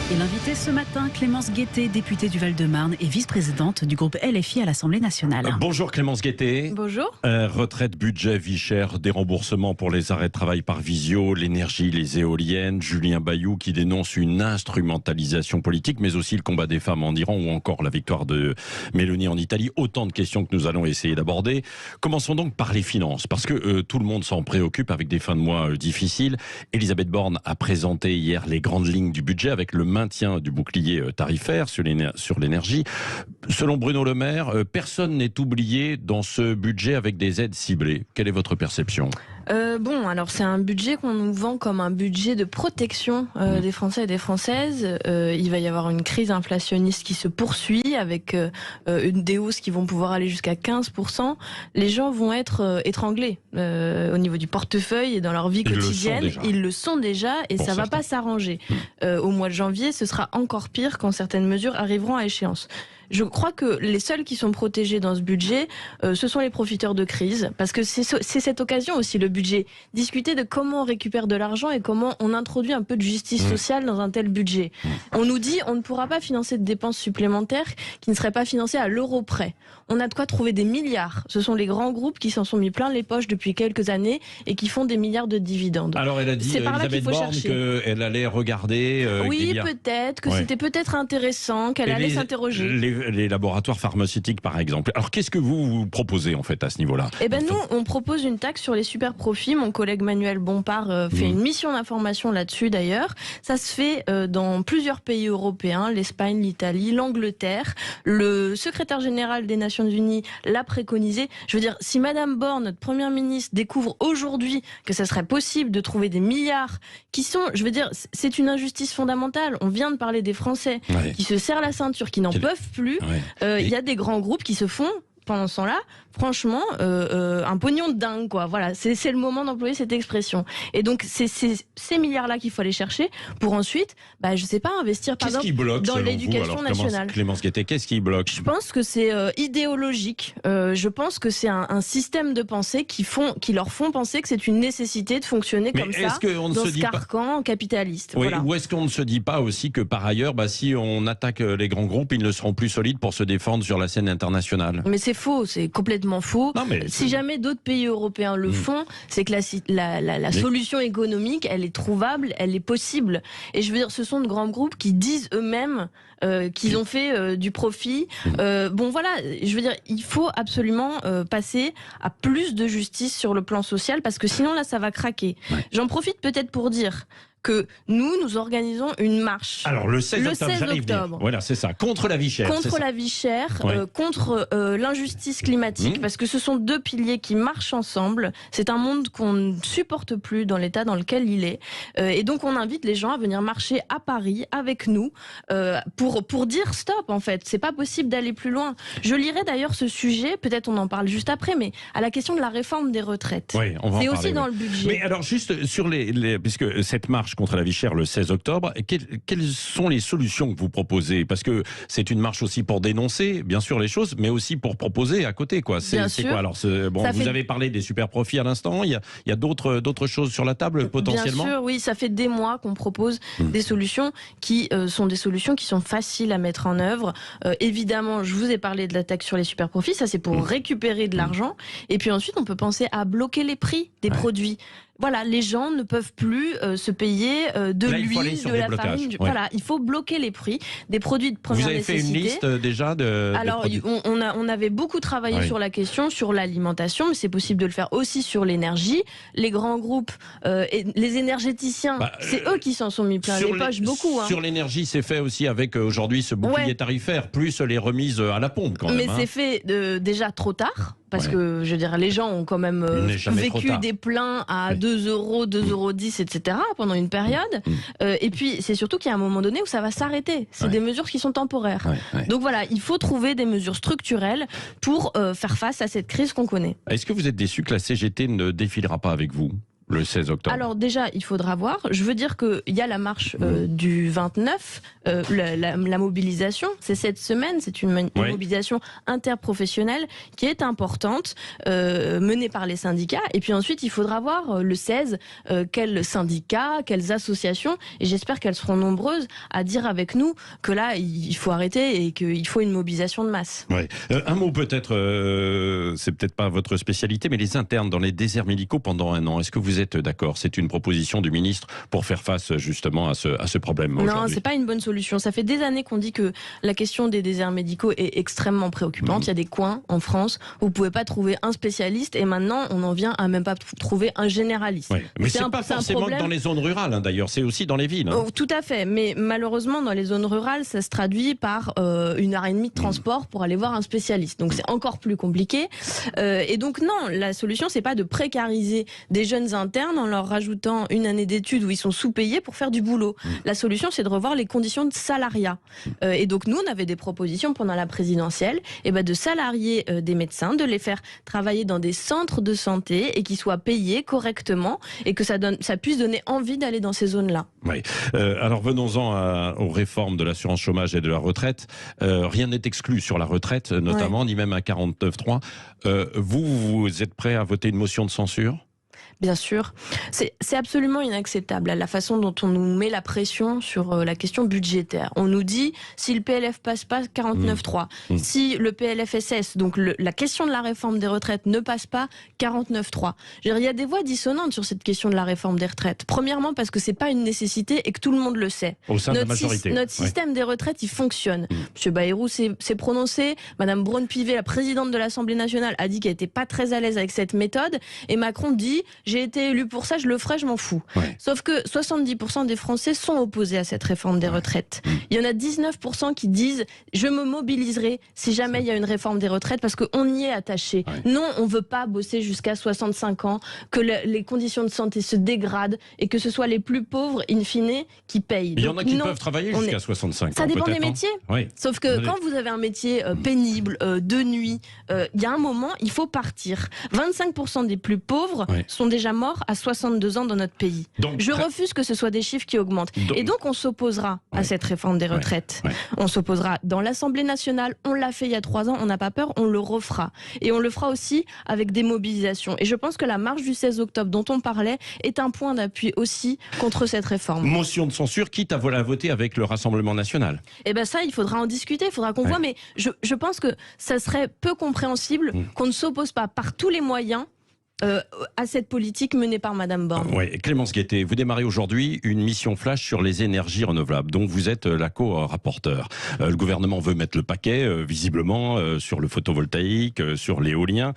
Et l'invité ce matin, Clémence Guettet, députée du Val-de-Marne et vice-présidente du groupe LFI à l'Assemblée nationale. Bonjour Clémence Guettet. Bonjour. Retraite, budget, vie chère, des remboursements pour les arrêts de travail par visio, l'énergie, les éoliennes, Julien Bayou qui dénonce une instrumentalisation politique, mais aussi le combat des femmes en Iran ou encore la victoire de Mélanie en Italie. Autant de questions que nous allons essayer d'aborder. Commençons donc par les finances, parce que tout le monde s'en préoccupe avec des fins de mois difficiles. Elisabeth Borne a présenté hier les grandes lignes du budget avec le maintien du bouclier tarifaire sur l'énergie. Selon Bruno Le Maire, personne n'est oublié dans ce budget avec des aides ciblées. Quelle est votre perception ? Alors c'est un budget qu'on nous vend comme un budget de protection des Français et des Françaises. Il va y avoir une crise inflationniste qui se poursuit avec des hausses qui vont pouvoir aller jusqu'à 15%. Les gens vont être étranglés au niveau du portefeuille et dans leur vie quotidienne. Ils le sont déjà et ça va pas s'arranger. Au mois de janvier, ce sera encore pire quand certaines mesures arriveront à échéance. Je crois que les seuls qui sont protégés dans ce budget, ce sont les profiteurs de crise, parce que c'est cette occasion aussi, le budget, discuter de comment on récupère de l'argent et comment on introduit un peu de justice sociale dans un tel budget. On nous dit on ne pourra pas financer de dépenses supplémentaires qui ne seraient pas financées à l'euro près. On a de quoi trouver des milliards. Ce sont les grands groupes qui s'en sont mis plein les poches depuis quelques années et qui font des milliards de dividendes. Alors elle a dit, Elisabeth Borne, qu'elle allait regarder... oui, peut-être, que c'était peut-être intéressant, qu'elle allait s'interroger. Les laboratoires pharmaceutiques, par exemple. Alors, qu'est-ce que vous proposez, en fait, à ce niveau-là ? Nous, on propose une taxe sur les super profits. Mon collègue Manuel Bompard fait une mission d'information là-dessus, d'ailleurs. Ça se fait dans plusieurs pays européens, l'Espagne, l'Italie, l'Angleterre. Le secrétaire général des Nations Unies l'a préconisé. Je veux dire, si Madame Borne, notre première ministre, découvre aujourd'hui que ça serait possible de trouver des milliards qui sont, je veux dire, c'est une injustice fondamentale. On vient de parler des Français qui se serrent la ceinture, qui n'en peuvent plus. Il y a des grands groupes qui se font pendant ce temps-là, franchement, un pognon de dingue, quoi. Voilà, c'est le moment d'employer cette expression. Et donc, c'est ces milliards-là qu'il faut aller chercher pour ensuite, je sais pas, investir par exemple dans l'éducation nationale. Clémence Guettet, qu'est-ce qui bloque ? Je pense que c'est idéologique. Je pense que c'est un système de pensée qui leur font penser que c'est une nécessité de fonctionner comme ça dans ce carcan capitaliste. Oui, voilà. Ou est-ce qu'on ne se dit pas aussi que par ailleurs, si on attaque les grands groupes, ils ne seront plus solides pour se défendre sur la scène internationale ? Mais c'est faux, c'est complètement faux. Si jamais d'autres pays européens le font, c'est que la solution économique, elle est trouvable, elle est possible. Et je veux dire, ce sont de grands groupes qui disent eux-mêmes qu'ils ont fait du profit. Je veux dire, il faut absolument passer à plus de justice sur le plan social, parce que sinon là, ça va craquer. J'en profite peut-être pour dire que nous organisons une marche. Alors le 16 octobre. Voilà, c'est ça. Contre la vie chère. Contre la vie chère, contre l'injustice climatique, parce que ce sont deux piliers qui marchent ensemble. C'est un monde qu'on ne supporte plus dans l'état dans lequel il est. Et donc on invite les gens à venir marcher à Paris avec nous pour dire stop, en fait. C'est pas possible d'aller plus loin. Je lirai d'ailleurs ce sujet, peut-être on en parle juste après, mais à la question de la réforme des retraites. Oui, on va en parler. C'est aussi dans le budget. Mais alors juste sur puisque cette marche contre la vie chère le 16 octobre, quelles sont les solutions que vous proposez ? Parce que c'est une marche aussi pour dénoncer, bien sûr, les choses, mais aussi pour proposer à côté, quoi. C'est quoi ? Alors, vous avez parlé des super profits à l'instant, il y a d'autres choses sur la table, potentiellement ? Bien sûr, oui, ça fait des mois qu'on propose des solutions qui sont des solutions qui sont faciles à mettre en œuvre. Évidemment, je vous ai parlé de la taxe sur les super profits, ça c'est pour récupérer de l'argent. Et puis ensuite, on peut penser à bloquer les prix des produits. Voilà, les gens ne peuvent plus se payer de l'huile, de la farine. Voilà, il faut bloquer les prix des produits de première nécessité. Vous avez fait une liste déjà de produits. On avait beaucoup travaillé sur la question, sur l'alimentation, mais c'est possible de le faire aussi sur l'énergie. Les grands groupes, et les énergéticiens, c'est eux qui s'en sont mis plein les poches, beaucoup. Sur l'énergie, c'est fait aussi avec aujourd'hui ce bouclier tarifaire, plus les remises à la pompe quand même. Mais c'est fait déjà trop tard. Parce que, je veux dire, les gens ont quand même vécu des pleins à 2 euros, 2,10 euros, etc. pendant une période. Et puis, c'est surtout qu'il y a un moment donné où ça va s'arrêter. C'est des mesures qui sont temporaires. Donc voilà, il faut trouver des mesures structurelles pour faire face à cette crise qu'on connaît. Est-ce que vous êtes déçu que la CGT ne défilera pas avec vous ? le 16 octobre? Alors déjà, il faudra voir. Je veux dire qu'il y a la marche du 29, la mobilisation, c'est cette semaine, c'est une mobilisation interprofessionnelle qui est importante, menée par les syndicats. Et puis ensuite, il faudra voir le 16, quels syndicats, quelles associations, et j'espère qu'elles seront nombreuses à dire avec nous que là, il faut arrêter et qu'il faut une mobilisation de masse. Ouais. Un mot peut-être, c'est peut-être pas votre spécialité, mais les internes dans les déserts médicaux pendant un an, est-ce que vous êtes d'accord? C'est une proposition du ministre pour faire face justement à ce problème aujourd'hui. Non, c'est pas une bonne solution. Ça fait des années qu'on dit que la question des déserts médicaux est extrêmement préoccupante. Il y a des coins en France où vous pouvez pas trouver un spécialiste et maintenant on en vient à même pas trouver un généraliste. Ouais. Mais c'est pas forcément dans les zones rurales d'ailleurs, c'est aussi dans les villes. Oh, tout à fait, mais malheureusement dans les zones rurales ça se traduit par 1h30 de transport pour aller voir un spécialiste. Donc c'est encore plus compliqué. Et donc non, la solution c'est pas de précariser des jeunes internes en leur rajoutant une année d'études où ils sont sous-payés pour faire du boulot. La solution c'est de revoir les conditions de salariat. Et donc nous on avait des propositions pendant la présidentielle de salarier des médecins, de les faire travailler dans des centres de santé et qu'ils soient payés correctement et que ça puisse donner envie d'aller dans ces zones-là. Oui. Alors venons-en aux réformes de l'assurance chômage et de la retraite. Rien n'est exclu sur la retraite, notamment, ni même à 49.3. Vous êtes prêt à voter une motion de censure ? Bien sûr. C'est absolument inacceptable la façon dont on nous met la pression sur la question budgétaire. On nous dit, si le PLF passe pas, 49.3. Si le PLFSS, donc la question de la réforme des retraites ne passe pas, 49.3. Il y a des voix dissonantes sur cette question de la réforme des retraites. Premièrement, parce que c'est pas une nécessité et que tout le monde le sait. Au sein de la majorité. Notre système des retraites, il fonctionne. Monsieur Bayrou s'est prononcé. Madame Braun-Pivet, la présidente de l'Assemblée nationale, a dit qu'elle était pas très à l'aise avec cette méthode. Et Macron dit, j'ai été élu pour ça, je le ferai, je m'en fous. Sauf que 70% des Français sont opposés à cette réforme des retraites. Il y en a 19% qui disent je me mobiliserai si jamais il y a une réforme des retraites parce qu'on y est attaché. Non, on veut pas bosser jusqu'à 65 ans, que les conditions de santé se dégradent et que ce soit les plus pauvres, in fine, qui payent. Il y en a qui peuvent travailler jusqu'à 65 ans. Ça dépend des métiers. Sauf que quand vous avez un métier pénible, de nuit, il y a un moment, il faut partir. 25% des plus pauvres sont déjà morts à 62 ans dans notre pays. Donc, je refuse que ce soit des chiffres qui augmentent. Et donc on s'opposera à cette réforme des retraites. On s'opposera dans l'Assemblée nationale, on l'a fait il y a 3 ans, on n'a pas peur, on le refera. Et on le fera aussi avec des mobilisations. Et je pense que la marche du 16 octobre dont on parlait est un point d'appui aussi contre cette réforme. Motion de censure, quitte à voter avec le Rassemblement national. Eh bien ça, il faudra en discuter, il faudra qu'on voit, mais je pense que ça serait peu compréhensible qu'on ne s'oppose pas par tous les moyens à cette politique menée par Madame Borne. Clémence Guettet, vous démarrez aujourd'hui une mission flash sur les énergies renouvelables, dont vous êtes la co-rapporteur. Le gouvernement veut mettre le paquet, visiblement, sur le photovoltaïque, sur l'éolien.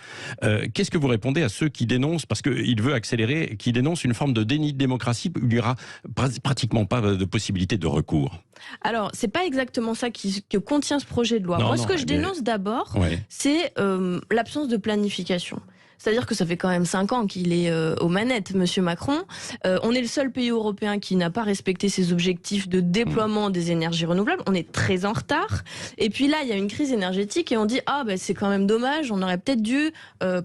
Qu'est-ce que vous répondez à ceux qui dénoncent, parce qu'il veut accélérer, qui dénoncent une forme de déni de démocratie où il n'y aura pratiquement pas de possibilité de recours? Alors, c'est pas exactement ça que contient ce projet de loi. Moi, ce que je dénonce d'abord, c'est l'absence de planification. C'est-à-dire que ça fait quand même 5 ans qu'il est aux manettes, Monsieur Macron. On est le seul pays européen qui n'a pas respecté ses objectifs de déploiement des énergies renouvelables. On est très en retard. Et puis là, il y a une crise énergétique et on dit c'est quand même dommage. On aurait peut-être dû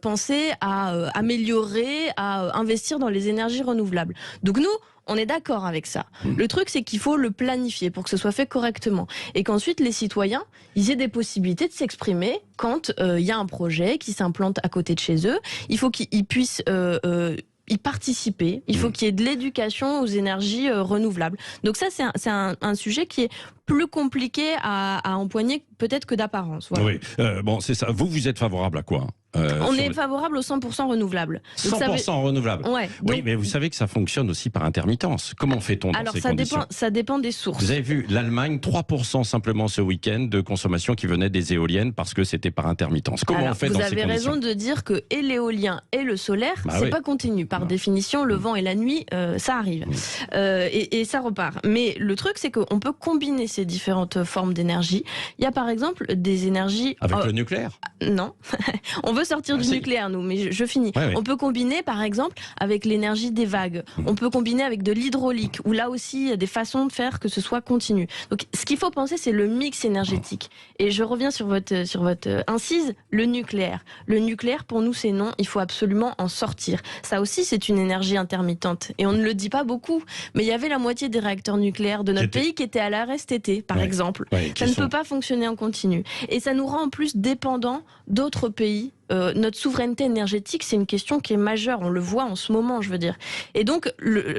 penser à améliorer, à investir dans les énergies renouvelables. Donc nous, on est d'accord avec ça. Le truc, c'est qu'il faut le planifier pour que ce soit fait correctement. Et qu'ensuite, les citoyens, ils aient des possibilités de s'exprimer quand il y a un projet qui s'implante à côté de chez eux. Il faut qu'ils puissent y participer. Il faut qu'il y ait de l'éducation aux énergies renouvelables. Donc ça, c'est un sujet qui est plus compliqué à empoigner peut-être que d'apparence. Voilà. Bon, c'est ça. Vous êtes favorable à quoi? On est favorable au 100% renouvelable. 100% renouvelable. Oui, mais vous savez que ça fonctionne aussi par intermittence. Comment fait-on dans ces conditions? Ça dépend des sources. Vous avez vu, l'Allemagne, 3% simplement ce week-end de consommation qui venait des éoliennes parce que c'était par intermittence. Comment on fait dans ces conditions? Vous avez raison de dire que et l'éolien et le solaire, c'est pas continu. Par définition, le vent et la nuit, ça arrive. Et ça repart. Mais le truc, c'est qu'on peut combiner ces différentes formes d'énergie. Il y a par exemple des énergies... Avec le nucléaire? Non. On veut peut sortir du nucléaire, nous, mais je finis. On peut combiner, par exemple, avec l'énergie des vagues. On peut combiner avec de l'hydraulique, où là aussi, il y a des façons de faire que ce soit continu. Donc, ce qu'il faut penser, c'est le mix énergétique. Et je reviens sur votre incise, le nucléaire. Le nucléaire, pour nous, c'est non. Il faut absolument en sortir. Ça aussi, c'est une énergie intermittente. Et on ne le dit pas beaucoup. Mais il y avait la moitié des réacteurs nucléaires de notre pays qui étaient à l'arrêt cet été, par exemple. Ça ne peut pas fonctionner en continu. Et ça nous rend en plus dépendants d'autres pays. Notre souveraineté énergétique, c'est une question qui est majeure. On le voit en ce moment, je veux dire. Et donc,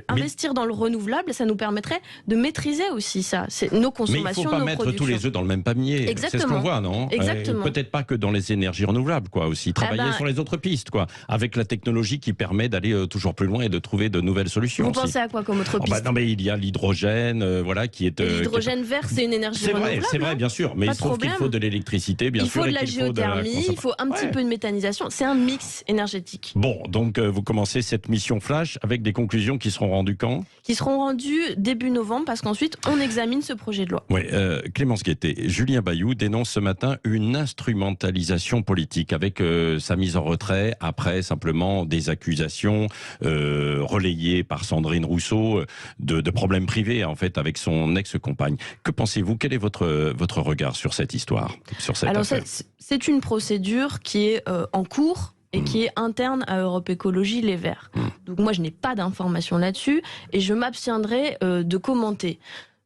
investir dans le renouvelable, ça nous permettrait de maîtriser aussi ça. C'est nos consommations, nos productions. Mais il ne faut pas mettre tous les œufs dans le même panier. C'est ce qu'on voit, non? Exactement. Peut-être pas que dans les énergies renouvelables, quoi. Aussi travailler sur les autres pistes, quoi. Avec la technologie qui permet d'aller toujours plus loin et de trouver de nouvelles solutions. Vous pensez à quoi comme autre piste? Non, mais il y a l'hydrogène, voilà, qui est. L'hydrogène vert, c'est une énergie renouvelable. C'est vrai, bien sûr. Mais il se trouve qu'il faut de l'électricité, bien sûr. Il faut de la géothermie, il faut un petit peu de méthanisation. C'est un mix énergétique. Bon, donc vous commencez cette mission flash avec des conclusions qui seront rendues quand? Qui seront rendues début novembre, parce qu'ensuite on examine ce projet de loi. Oui, Clémence Guettet, Julien Bayou dénonce ce matin une instrumentalisation politique avec sa mise en retrait après simplement des accusations relayées par Sandrine Rousseau de problèmes privés en fait avec son ex-compagne. Que pensez-vous? Quel est votre regard sur cette histoire, sur cette affaire? C'est une procédure qui est en cours et qui est interne à Europe Écologie Les Verts. Donc moi, je n'ai pas d'informations là-dessus et je m'abstiendrai de commenter.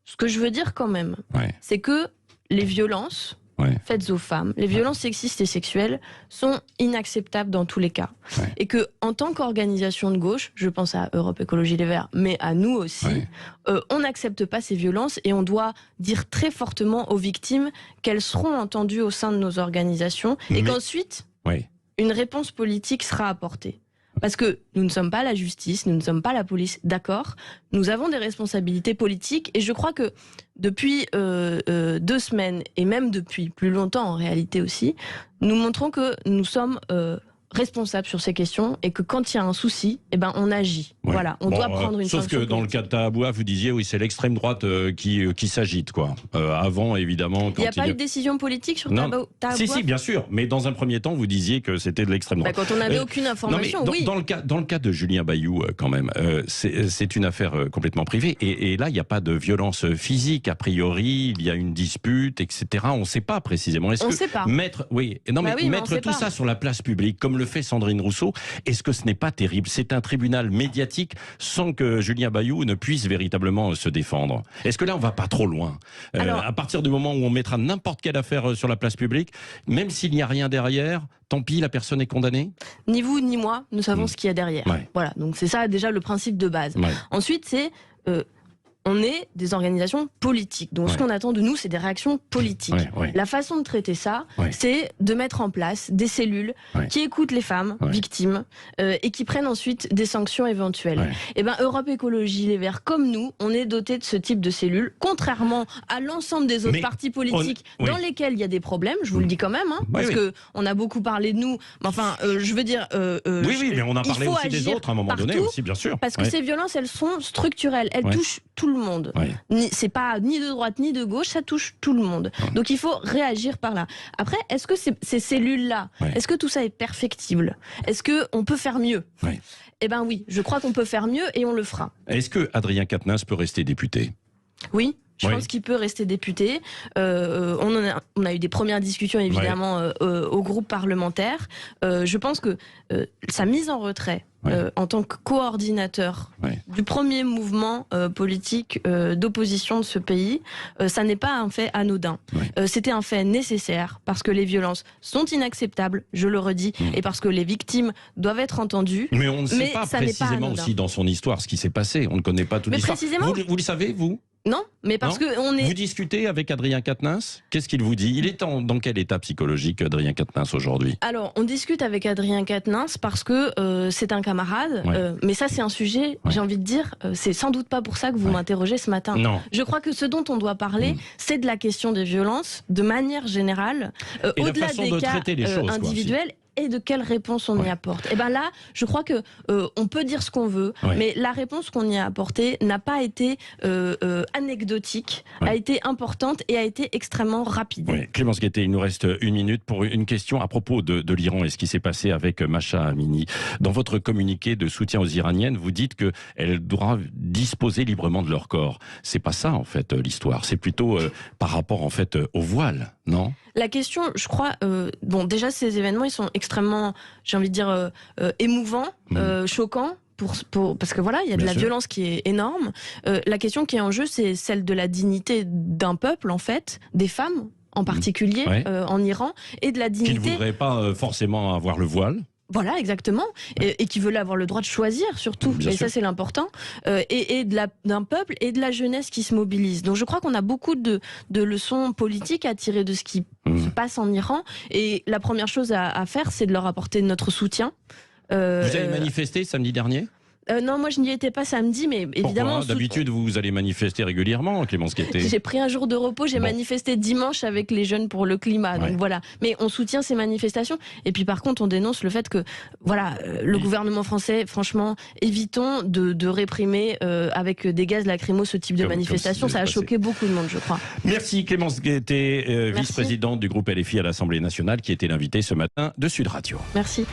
Ce que je veux dire quand même, c'est que les violences faites aux femmes, les violences sexistes et sexuelles sont inacceptables dans tous les cas. Et que en tant qu'organisation de gauche, je pense à Europe Écologie Les Verts, mais à nous aussi, on n'accepte pas ces violences et on doit dire très fortement aux victimes qu'elles seront entendues au sein de nos organisations et qu'ensuite, une réponse politique sera apportée. Parce que nous ne sommes pas la justice, nous ne sommes pas la police, d'accord. Nous avons des responsabilités politiques et je crois que depuis 2 semaines et même depuis plus longtemps en réalité aussi, nous montrons que nous sommes responsables sur ces questions et que quand il y a un souci, eh ben on agit. Voilà, on doit prendre une sanction. Sauf que dans le cas de Tahabouaf, vous disiez oui, c'est l'extrême droite qui s'agite quoi. Avant évidemment, il n'y a pas eu de décision politique sur Tahabouaf. Si, bien sûr, mais dans un premier temps, vous disiez que c'était de l'extrême droite. Quand on n'avait aucune information, oui. Dans le cas de Julien Bayou, quand même, c'est une affaire complètement privée et là, il n'y a pas de violence physique a priori. Il y a une dispute, etc. On ne sait pas précisément. On ne sait pas. Mettre tout ça sur la place publique, comme le fait Sandrine Rousseau, est-ce que ce n'est pas terrible? C'est un tribunal médiatique sans que Julien Bayou ne puisse véritablement se défendre. Est-ce que là, on va pas trop loin? À partir du moment où on mettra n'importe quelle affaire sur la place publique, même s'il n'y a rien derrière, tant pis, la personne est condamnée? Ni vous ni moi, nous savons ce qu'il y a derrière. Voilà, donc c'est ça déjà le principe de base. Ensuite, c'est... on est des organisations politiques. Donc ce qu'on attend de nous, c'est des réactions politiques. La façon de traiter ça, c'est de mettre en place des cellules qui écoutent les femmes victimes et qui prennent ensuite des sanctions éventuelles. Et ben Europe Écologie Les Verts, comme nous, on est doté de ce type de cellules, contrairement à l'ensemble des autres partis politiques dans lesquels il y a des problèmes. Je vous le dis quand même, parce que on a beaucoup parlé de nous. Mais enfin, je veux dire, mais on a parlé aussi des autres à un moment donné aussi, bien sûr. Parce que ces violences, elles sont structurelles. Elles touchent tout le monde. C'est pas ni de droite ni de gauche, ça touche tout le monde. Donc il faut réagir par là. Après, est-ce que ces cellules-là, est-ce que tout ça est perfectible? Est-ce qu'on peut faire mieux? Eh ben oui, je crois qu'on peut faire mieux et on le fera. Est-ce que Adrien Quatennens peut rester député? Oui. Je pense qu'il peut rester député. On a eu des premières discussions évidemment au groupe parlementaire. Je pense que sa mise en retrait en tant que coordinateur du premier mouvement politique d'opposition de ce pays, ça n'est pas un fait anodin. C'était un fait nécessaire parce que les violences sont inacceptables, je le redis, et parce que les victimes doivent être entendues. Mais on ne sait pas précisément aussi dans son histoire ce qui s'est passé. On ne connaît pas toute l'histoire. Vous le savez, vous? Non, mais parce que on est... Vous discutez avec Adrien Quatennens? Qu'est-ce qu'il vous dit? Il est dans quel état psychologique, Adrien Quatennens, aujourd'hui? Alors, on discute avec Adrien Quatennens parce que c'est un camarade, mais ça c'est un sujet, j'ai envie de dire, c'est sans doute pas pour ça que vous m'interrogez ce matin. Non. Je crois que ce dont on doit parler, c'est de la question des violences, de manière générale, au-delà des cas individuels. et de quelle réponse on y apporte. Et ben là, je crois que on peut dire ce qu'on veut, mais la réponse qu'on y a apportée n'a pas été anecdotique, a été importante et a été extrêmement rapide. Oui. Clémence Guettet, il nous reste 1 minute pour une question à propos de l'Iran et ce qui s'est passé avec Mahsa Amini. Dans votre communiqué de soutien aux Iraniennes, vous dites qu'elles doivent disposer librement de leur corps. C'est pas ça en fait l'histoire, c'est plutôt par rapport en fait au voile, non ? La question, je crois, bon déjà ces événements ils sont extrêmement, j'ai envie de dire, émouvants, choquants. Parce que voilà, il y a de la violence qui est énorme. La question qui est en jeu, c'est celle de la dignité d'un peuple, en fait, des femmes en particulier, en Iran, et de la dignité... Qui ne voudraient pas forcément avoir le voile. Voilà, exactement. Et qui veulent avoir le droit de choisir, surtout. Et ça, c'est l'important. Et d'un peuple et de la jeunesse qui se mobilise. Donc je crois qu'on a beaucoup de leçons politiques à tirer de ce qui se passe en Iran. Et la première chose à faire, c'est de leur apporter notre soutien. Vous avez manifesté samedi dernier ? Non, moi je n'y étais pas samedi, mais évidemment... Pourquoi ? D'habitude, vous allez manifester régulièrement, Clémence Guettet. J'ai pris un jour de repos, j'ai manifesté dimanche avec les jeunes pour le climat, donc voilà. Mais on soutient ces manifestations, et puis par contre on dénonce le fait que, voilà, le gouvernement français, franchement, évitons de réprimer avec des gaz lacrymaux ce type de manifestation, ça a choqué beaucoup de monde, je crois. Merci Clémence Guettet, vice-présidente du groupe LFI à l'Assemblée nationale, qui était l'invitée ce matin de Sud Radio. Merci.